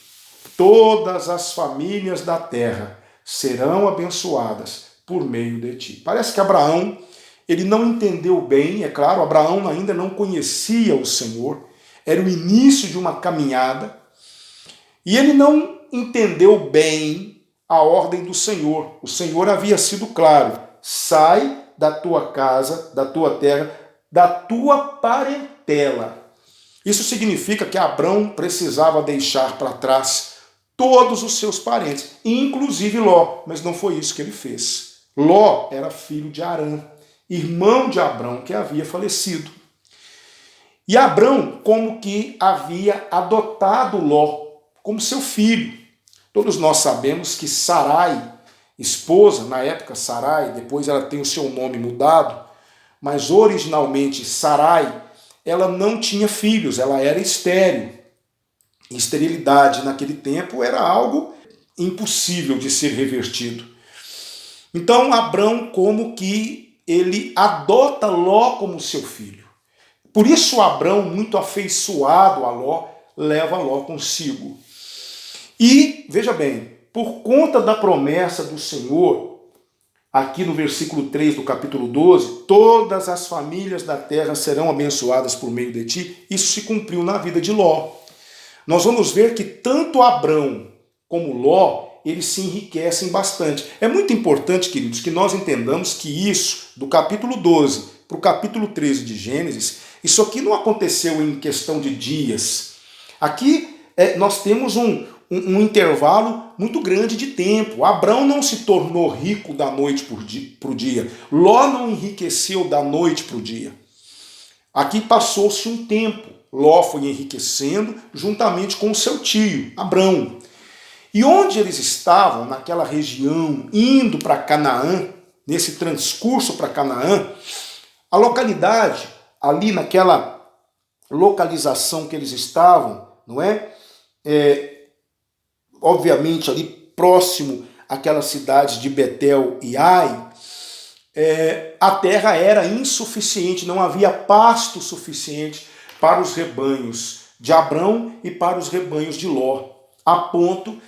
S1: Todas as famílias da terra serão abençoadas por meio de ti. Parece que Abraão, ele não entendeu bem, é claro, Abraão ainda não conhecia o Senhor, era o início de uma caminhada, e ele não entendeu bem a ordem do Senhor. O Senhor havia sido claro: sai da tua casa, da tua terra, da tua parentela. Isso significa que Abrão precisava deixar para trás todos os seus parentes, inclusive Ló, mas não foi isso que ele fez. Ló era filho de Harã, irmão de Abrão, que havia falecido. E Abrão, como que havia adotado Ló como seu filho. Todos nós sabemos que Sarai, esposa, na época Sarai, depois ela tem o seu nome mudado, mas originalmente Sarai, ela não tinha filhos, ela era estéril. Esterilidade naquele tempo era algo impossível de ser revertido. Então Abrão, como que ele adota Ló como seu filho. Por isso Abrão, muito afeiçoado a Ló, leva Ló consigo. E, veja bem, por conta da promessa do Senhor, aqui no versículo 3 do capítulo 12, todas as famílias da terra serão abençoadas por meio de ti, isso se cumpriu na vida de Ló. Nós vamos ver que tanto Abrão como Ló, eles se enriquecem bastante. É muito importante, queridos, que nós entendamos que isso, do capítulo 12 para o capítulo 13 de Gênesis, isso aqui não aconteceu em questão de dias. Aqui nós temos um intervalo muito grande de tempo. Abrão não se tornou rico da noite para o dia. Ló não enriqueceu da noite para o dia. Aqui passou-se um tempo. Ló foi enriquecendo juntamente com o seu tio, Abrão. E onde eles estavam, naquela região, indo para Canaã, nesse transcurso para Canaã, a localidade, ali naquela localização que eles estavam, não é? Obviamente ali próximo àquelas cidades de Betel e Ai, a terra era insuficiente, não havia pasto suficiente para os rebanhos de Abrão e para os rebanhos de Ló, a ponto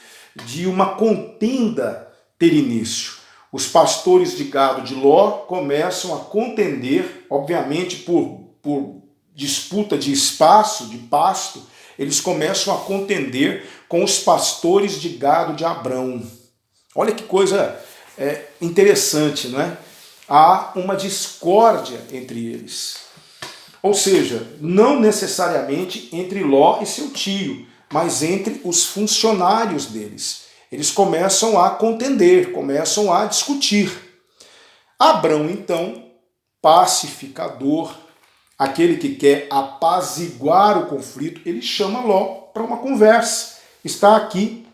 S1: de uma contenda ter início. Os pastores de gado de Ló começam a contender, obviamente por disputa de espaço, de pasto, eles começam a contender com os pastores de gado de Abrão. Olha que coisa interessante, não é? Há uma discórdia entre eles. Ou seja, não necessariamente entre Ló e seu tio, mas entre os funcionários deles. Eles começam a contender, começam a discutir. Abrão, então, pacificador, aquele que quer apaziguar o conflito, ele chama Ló para uma conversa. Está aqui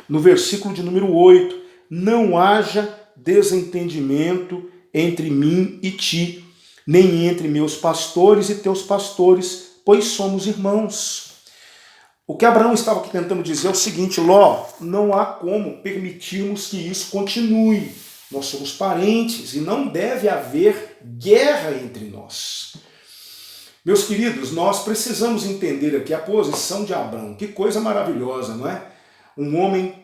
S1: no versículo de número 8. Não haja desentendimento entre mim e ti, nem entre meus pastores e teus pastores, pois somos irmãos. O que Abraão estava aqui tentando dizer é o seguinte: Ló, não há como permitirmos que isso continue. Nós somos parentes e não deve haver guerra entre nós. Meus queridos, nós precisamos entender aqui a posição de Abrão. Que coisa maravilhosa, não é? Um homem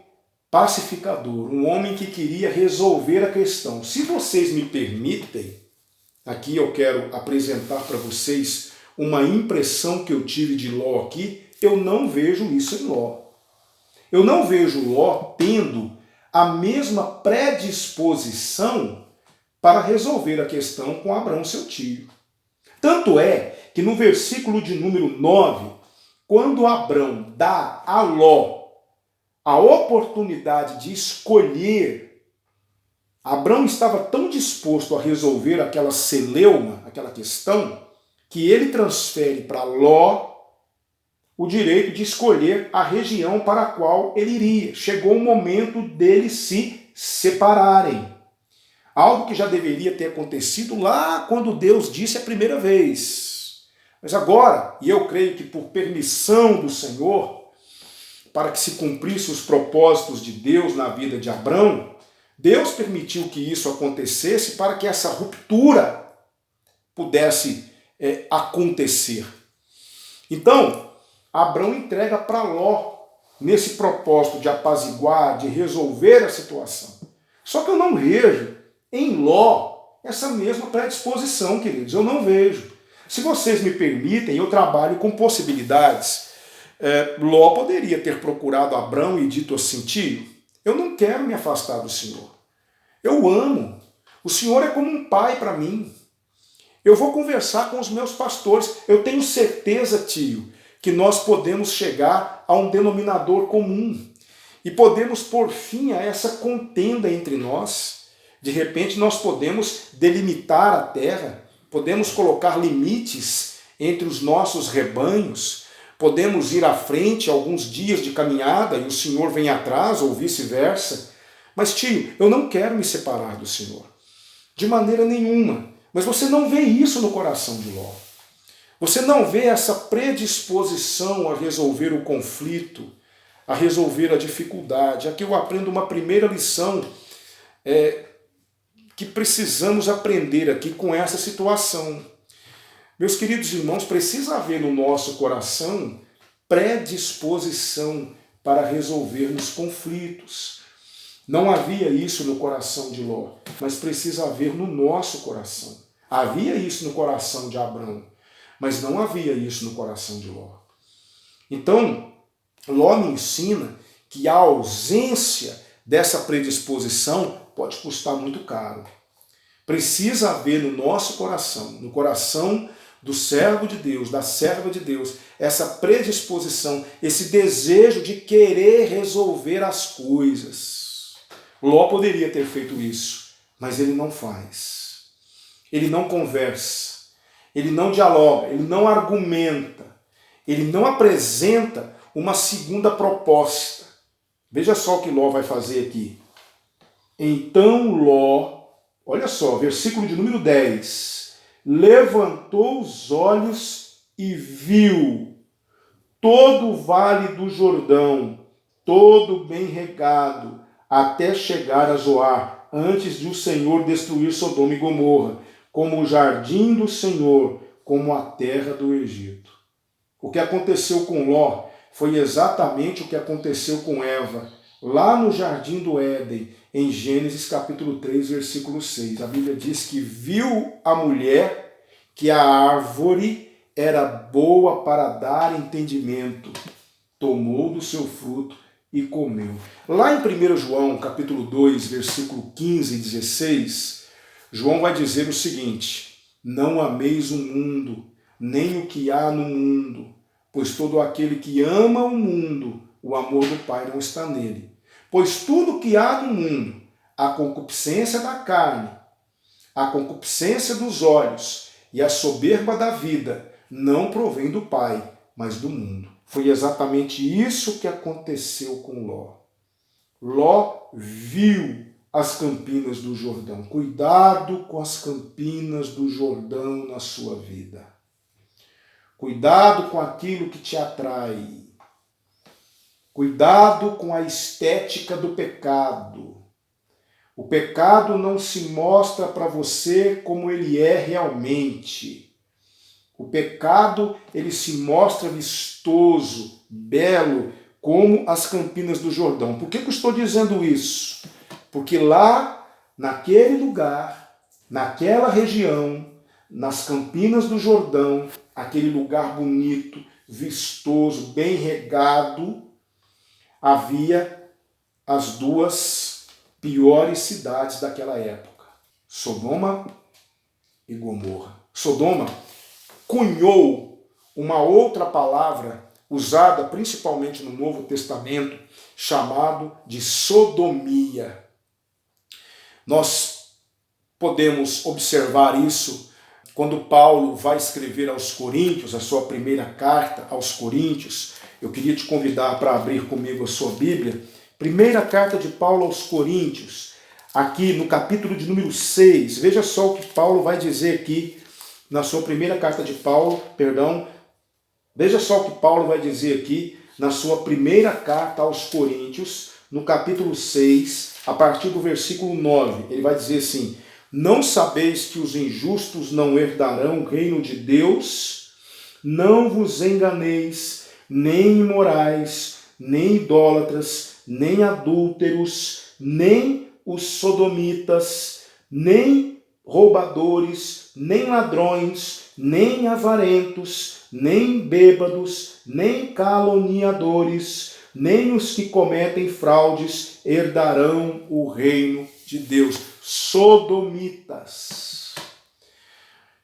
S1: pacificador, um homem que queria resolver a questão. Se vocês me permitem, aqui eu quero apresentar para vocês uma impressão que eu tive de Ló aqui. Eu não vejo isso em Ló. Eu não vejo Ló tendo a mesma predisposição para resolver a questão com Abrão, seu tio. Tanto é que no versículo de número 9, quando Abrão dá a Ló a oportunidade de escolher, Abrão estava tão disposto a resolver aquela celeuma, aquela questão, que ele transfere para Ló o direito de escolher a região para a qual ele iria. Chegou o momento deles se separarem. Algo que já deveria ter acontecido lá quando Deus disse a primeira vez. Mas agora, e eu creio que por permissão do Senhor, para que se cumprissem os propósitos de Deus na vida de Abrão, Deus permitiu que isso acontecesse para que essa ruptura pudesse acontecer. Então, Abrão entrega para Ló, nesse propósito de apaziguar, de resolver a situação. Só que eu não vejo em Ló essa mesma predisposição, queridos. Eu não vejo. Se vocês me permitem, eu trabalho com possibilidades. Ló poderia ter procurado Abrão e dito assim: tio, eu não quero me afastar do Senhor. Eu amo. O Senhor é como um pai para mim. Eu vou conversar com os meus pastores. Eu tenho certeza, tio, que nós podemos chegar a um denominador comum e podemos pôr fim a essa contenda entre nós. De repente nós podemos delimitar a terra, podemos colocar limites entre os nossos rebanhos, podemos ir à frente alguns dias de caminhada e o Senhor vem atrás ou vice-versa. Mas tio, eu não quero me separar do Senhor, de maneira nenhuma. Mas você não vê isso no coração de Ló. Você não vê essa predisposição a resolver o conflito, a resolver a dificuldade. Aqui eu aprendo uma primeira lição que precisamos aprender aqui com essa situação. Meus queridos irmãos, precisa haver no nosso coração predisposição para resolvermos conflitos. Não havia isso no coração de Ló, mas precisa haver no nosso coração. Havia isso no coração de Abrão, mas não havia isso no coração de Ló. Então, Ló me ensina que a ausência dessa predisposição pode custar muito caro. Precisa haver no nosso coração, no coração do servo de Deus, da serva de Deus, essa predisposição, esse desejo de querer resolver as coisas. Ló poderia ter feito isso, mas ele não faz. Ele não conversa, ele não dialoga, ele não argumenta, ele não apresenta uma segunda proposta. Veja só o que Ló vai fazer aqui. Então Ló, olha só, versículo de número 10, levantou os olhos e viu todo o vale do Jordão, todo bem regado, até chegar a Zoar, antes de o Senhor destruir Sodoma e Gomorra, como o jardim do Senhor, como a terra do Egito. O que aconteceu com Ló foi exatamente o que aconteceu com Eva, lá no jardim do Éden, em Gênesis capítulo 3, versículo 6. A Bíblia diz que viu a mulher que a árvore era boa para dar entendimento, tomou do seu fruto e comeu. Lá em 1 João, capítulo 2, versículo 15 e 16, João vai dizer o seguinte: não ameis o mundo, nem o que há no mundo, pois todo aquele que ama o mundo, o amor do Pai não está nele. Pois tudo que há no mundo, a concupiscência da carne, a concupiscência dos olhos e a soberba da vida, não provém do Pai, mas do mundo. Foi exatamente isso que aconteceu com Ló. Ló viu as campinas do Jordão. Cuidado com as campinas do Jordão na sua vida. Cuidado com aquilo que te atrai. Cuidado com a estética do pecado. O pecado não se mostra para você como ele é realmente. O pecado, ele se mostra vistoso, belo, como as campinas do Jordão. Por que eu estou dizendo isso? Porque lá, naquele lugar, naquela região, nas campinas do Jordão, aquele lugar bonito, vistoso, bem regado, havia as duas piores cidades daquela época, Sodoma e Gomorra. Sodoma cunhou uma outra palavra usada principalmente no Novo Testamento, chamado de sodomia. Nós podemos observar isso quando Paulo vai escrever aos Coríntios, a sua primeira carta aos Coríntios. Eu queria te convidar para abrir comigo a sua Bíblia. Primeira carta de Paulo aos Coríntios, aqui no capítulo de número 6. Veja só o que Paulo vai dizer aqui na sua primeira carta de Paulo, Veja só o que Paulo vai dizer aqui na sua primeira carta aos Coríntios, no capítulo 6, a partir do versículo 9. Ele vai dizer assim: não sabeis que os injustos não herdarão o reino de Deus? Não vos enganeis, nem imorais, nem idólatras, nem adúlteros, nem os sodomitas, nem roubadores, nem ladrões, nem avarentos, nem bêbados, nem caluniadores, nem os que cometem fraudes herdarão o reino de Deus. Sodomitas.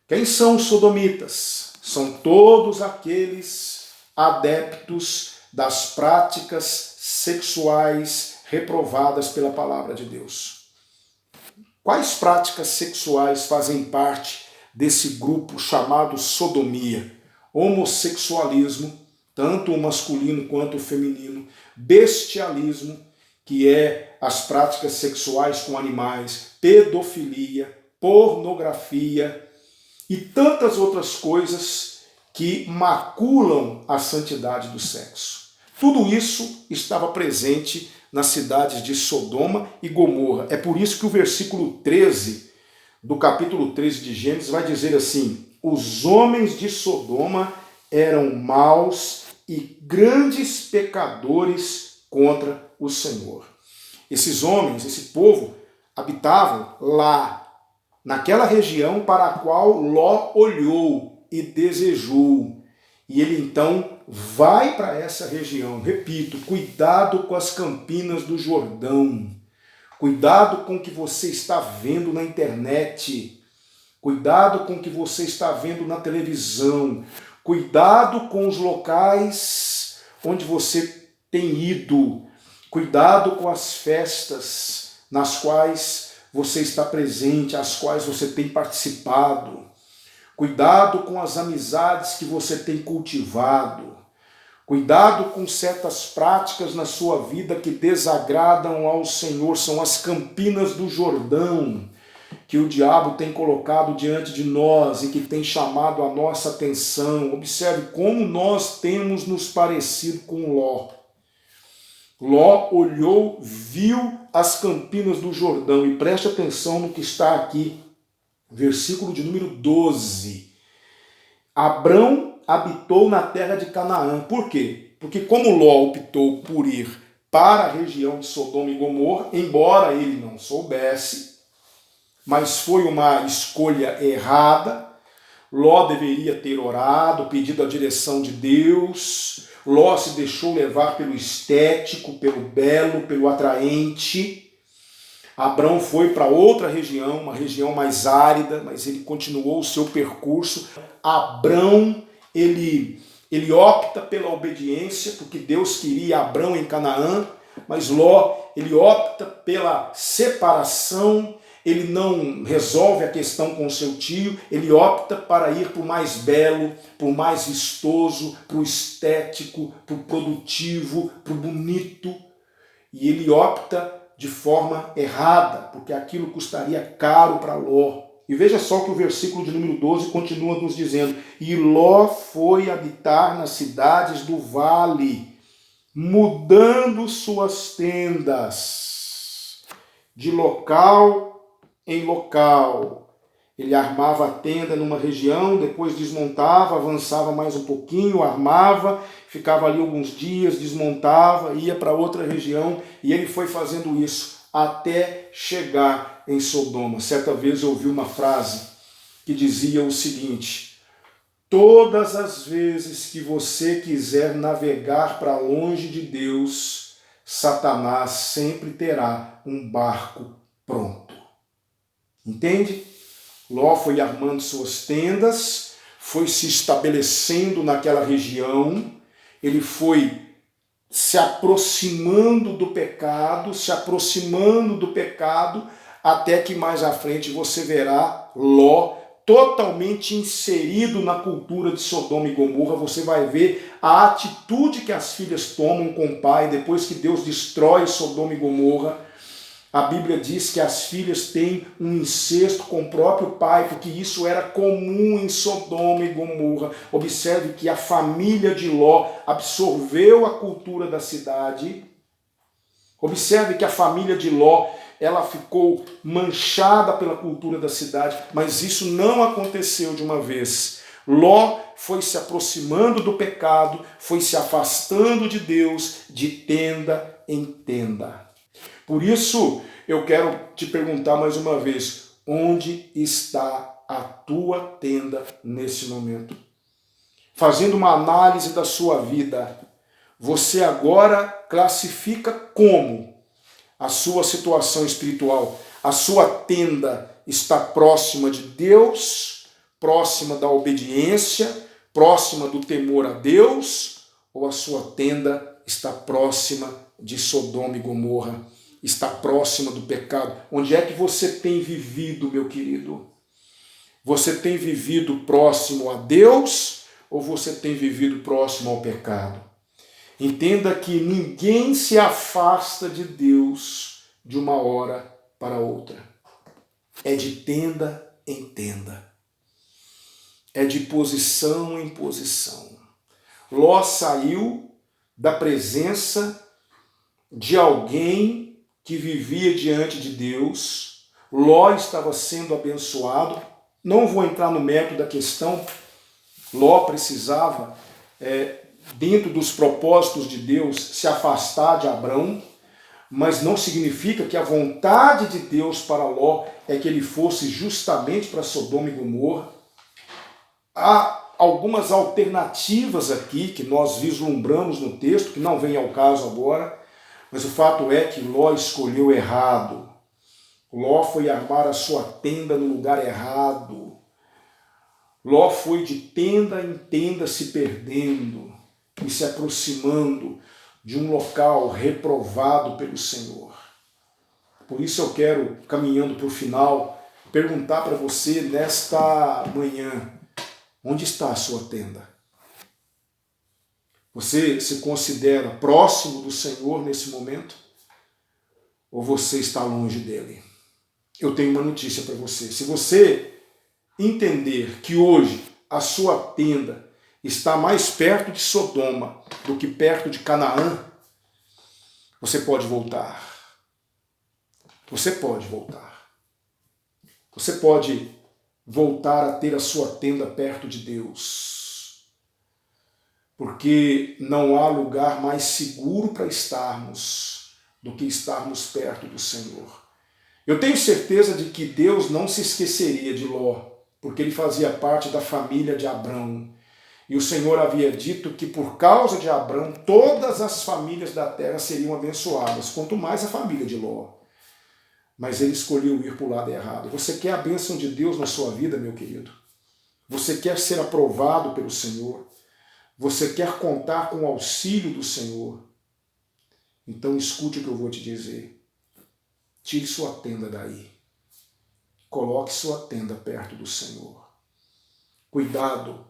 S1: Quem são os sodomitas? São todos aqueles adeptos das práticas sexuais reprovadas pela palavra de Deus. Quais práticas sexuais fazem parte desse grupo chamado sodomia? Homossexualismo, tanto o masculino quanto o feminino, bestialismo, que é as práticas sexuais com animais, pedofilia, pornografia e tantas outras coisas que maculam a santidade do sexo. Tudo isso estava presente nas cidades de Sodoma e Gomorra. É por isso que o versículo 13 do capítulo 13 de Gênesis vai dizer assim: os homens de Sodoma eram maus e grandes pecadores contra o Senhor. Esses homens, esse povo, habitavam lá, naquela região para a qual Ló olhou e desejou. E ele então vai para essa região. Repito, cuidado com as campinas do Jordão. Cuidado com o que você está vendo na internet. Cuidado com o que você está vendo na televisão. Cuidado com os locais onde você tem ido. Cuidado com as festas nas quais você está presente, às quais você tem participado. Cuidado com as amizades que você tem cultivado. Cuidado com certas práticas na sua vida que desagradam ao Senhor. São as campinas do Jordão que o diabo tem colocado diante de nós e que tem chamado a nossa atenção. Observe como nós temos nos parecido com Ló. Ló olhou, viu as campinas do Jordão, e preste atenção no que está aqui, versículo de número 12. Abrão habitou na terra de Canaã. Por quê? Porque como Ló optou por ir para a região de Sodoma e Gomorra, embora ele não soubesse, mas foi uma escolha errada. Ló deveria ter orado, pedido a direção de Deus. Ló se deixou levar pelo estético, pelo belo, pelo atraente. Abrão foi para outra região, uma região mais árida, mas ele continuou o seu percurso. Abrão, ele opta pela obediência, porque Deus queria Abrão em Canaã, mas Ló, ele opta pela separação. Ele não resolve a questão com seu tio, ele opta para ir para o mais belo, para o mais vistoso, para o estético, para o produtivo, para o bonito. E ele opta de forma errada, porque aquilo custaria caro para Ló. E veja só que o versículo de número 12 continua nos dizendo: e Ló foi habitar nas cidades do vale, mudando suas tendas de local em local. Ele armava a tenda numa região, depois desmontava, avançava mais um pouquinho, armava, ficava ali alguns dias, desmontava, ia para outra região, e ele foi fazendo isso até chegar em Sodoma. Certa vez eu ouvi uma frase que dizia o seguinte: todas as vezes que você quiser navegar para longe de Deus, Satanás sempre terá um barco pronto. Entende? Ló foi armando suas tendas, foi se estabelecendo naquela região, ele foi se aproximando do pecado, até que mais à frente você verá Ló totalmente inserido na cultura de Sodoma e Gomorra. Você vai ver a atitude que as filhas tomam com o pai depois que Deus destrói Sodoma e Gomorra. A Bíblia diz que as filhas têm um incesto com o próprio pai, porque isso era comum em Sodoma e Gomorra. Observe que a família de Ló absorveu a cultura da cidade. Observe que a família de Ló, ela ficou manchada pela cultura da cidade, mas isso não aconteceu de uma vez. Ló foi se aproximando do pecado, foi se afastando de Deus de tenda em tenda. Por isso, eu quero te perguntar mais uma vez: onde está a tua tenda nesse momento. Fazendo uma análise da sua vida, você agora classifica como a sua situação espiritual. A sua tenda está próxima de Deus, próxima da obediência, próxima do temor a Deus, ou a sua tenda está próxima de Sodoma e Gomorra, está próxima do pecado? Onde é que você tem vivido, meu querido? Você tem vivido próximo a Deus ou você tem vivido próximo ao pecado? Entenda que ninguém se afasta de Deus de uma hora para outra. É de tenda em tenda. É de posição em posição. Ló saiu da presença de alguém que vivia diante de Deus. Ló estava sendo abençoado. Não vou entrar no mérito da questão. Ló precisava, dentro dos propósitos de Deus, se afastar de Abrão, mas não significa que a vontade de Deus para Ló é que ele fosse justamente para Sodoma e Gomorra. Há algumas alternativas aqui que nós vislumbramos no texto, que não vem ao caso agora, mas o fato é que Ló escolheu errado. Ló foi armar a sua tenda no lugar errado. Ló foi de tenda em tenda se perdendo e se aproximando de um local reprovado pelo Senhor. Por isso eu quero, caminhando para o final, perguntar para você nesta manhã, onde está a sua tenda? Você se considera próximo do Senhor nesse momento? Ou você está longe dele? Eu tenho uma notícia para você. Se você entender que hoje a sua tenda está mais perto de Sodoma do que perto de Canaã, você pode voltar. Você pode voltar. Você pode voltar a ter a sua tenda perto de Deus. Porque não há lugar mais seguro para estarmos do que estarmos perto do Senhor. Eu tenho certeza de que Deus não se esqueceria de Ló, porque ele fazia parte da família de Abrão. E o Senhor havia dito que por causa de Abrão, todas as famílias da terra seriam abençoadas, quanto mais a família de Ló. Mas ele escolheu ir para o lado errado. Você quer a bênção de Deus na sua vida, meu querido? Você quer ser aprovado pelo Senhor? Você quer contar com o auxílio do Senhor? Então escute o que eu vou te dizer. Tire sua tenda daí. Coloque sua tenda perto do Senhor. Cuidado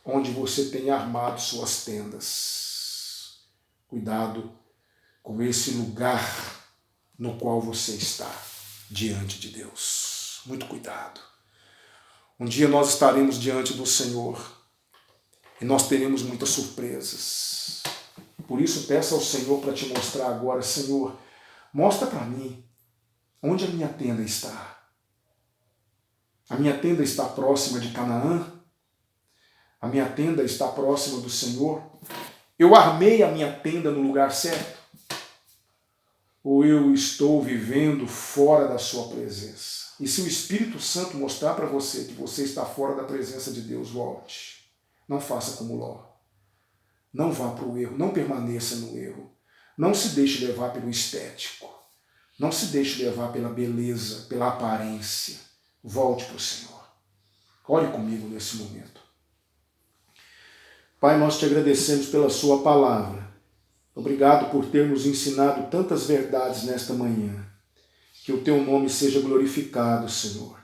S1: onde você tem armado suas tendas. Cuidado com esse lugar no qual você está diante de Deus. Muito cuidado. Um dia nós estaremos diante do Senhor e nós teremos muitas surpresas. Por isso peça ao Senhor para te mostrar agora, Senhor, mostra para mim onde a minha tenda está. A minha tenda está próxima de Canaã? A minha tenda está próxima do Senhor? Eu armei a minha tenda no lugar certo? Ou eu estou vivendo fora da sua presença? E se o Espírito Santo mostrar para você que você está fora da presença de Deus, volte. Não faça como Ló. Não vá para o erro, não permaneça no erro. Não se deixe levar pelo estético. Não se deixe levar pela beleza, pela aparência. Volte para o Senhor. Ore comigo nesse momento. Pai, nós te agradecemos pela sua palavra. Obrigado por ter nos ensinado tantas verdades nesta manhã. Que o teu nome seja glorificado, Senhor.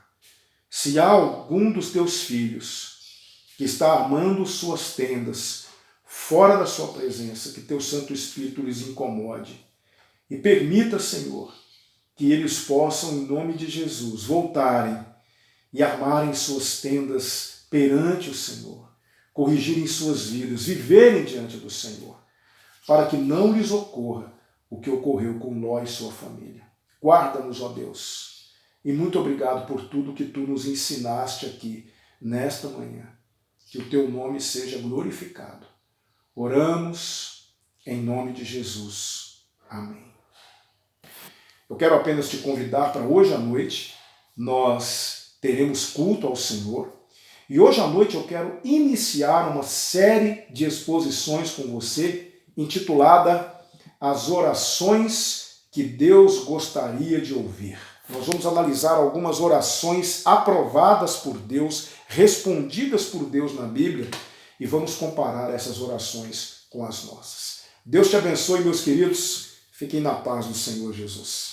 S1: Se há algum dos teus filhos que está armando suas tendas fora da sua presença, que teu Santo Espírito lhes incomode. E permita, Senhor, que eles possam, em nome de Jesus, voltarem e armarem suas tendas perante o Senhor, corrigirem suas vidas, viverem diante do Senhor, para que não lhes ocorra o que ocorreu com Ló e sua família. Guarda-nos, ó Deus, e muito obrigado por tudo que tu nos ensinaste aqui nesta manhã. Que o teu nome seja glorificado. Oramos em nome de Jesus. Amém. Eu quero apenas te convidar para hoje à noite nós teremos culto ao Senhor. E hoje à noite eu quero iniciar uma série de exposições com você, intitulada As Orações que Deus Gostaria de Ouvir. Nós vamos analisar algumas orações aprovadas por Deus, respondidas por Deus na Bíblia, e vamos comparar essas orações com as nossas. Deus te abençoe, meus queridos. Fiquem na paz do Senhor Jesus.